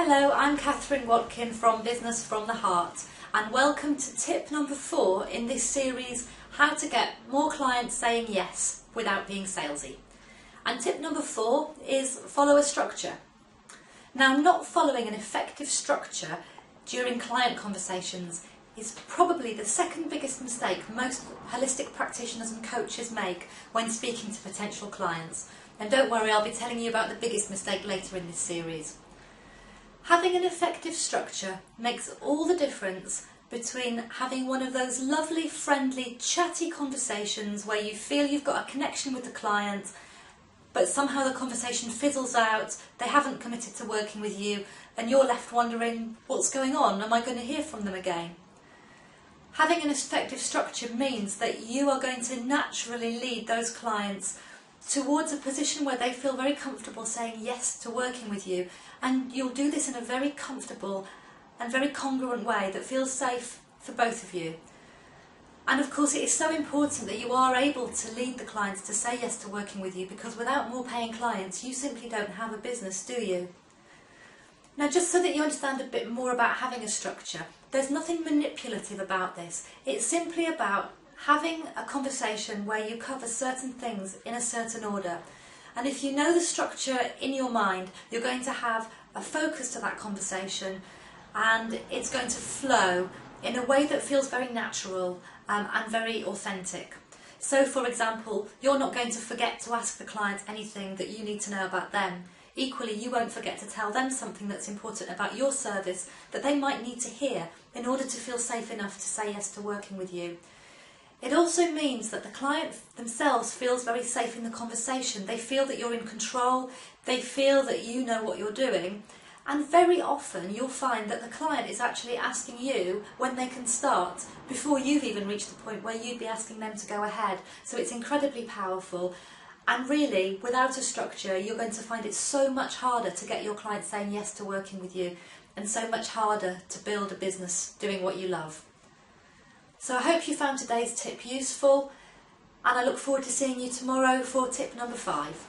Hello, I'm Catherine Watkin from Business from the Heart, and welcome to tip number 4 in this series, how to get more clients saying yes without being salesy. And tip number 4 is follow a structure. Now, not following an effective structure during client conversations is probably the second biggest mistake most holistic practitioners and coaches make when speaking to potential clients. And don't worry, I'll be telling you about the biggest mistake later in this series. Having an effective structure makes all the difference between having one of those lovely, friendly, chatty conversations where you feel you've got a connection with the client, but somehow the conversation fizzles out, they haven't committed to working with you, and you're left wondering, what's going on? Am I going to hear from them again? Having an effective structure means that you are going to naturally lead those clients towards a position where they feel very comfortable saying yes to working with you, and you'll do this in a very comfortable and very congruent way that feels safe for both of you. And of course, it is so important that you are able to lead the clients to say yes to working with you, because without more paying clients you simply don't have a business, do you? Now, just so that you understand a bit more about having a structure, there's nothing manipulative about this. It's simply about having a conversation where you cover certain things in a certain order. And if you know the structure in your mind, you're going to have a focus to that conversation, and it's going to flow in a way that feels very natural and very authentic. So, for example, you're not going to forget to ask the client anything that you need to know about them. Equally, you won't forget to tell them something that's important about your service that they might need to hear in order to feel safe enough to say yes to working with you. It also means that the client themselves feels very safe in the conversation. They feel that you're in control, they feel that you know what you're doing, and very often you'll find that the client is actually asking you when they can start before you've even reached the point where you'd be asking them to go ahead. So it's incredibly powerful, and really, without a structure, you're going to find it so much harder to get your clients saying yes to working with you, and so much harder to build a business doing what you love. So I hope you found today's tip useful, and I look forward to seeing you tomorrow for tip number 5.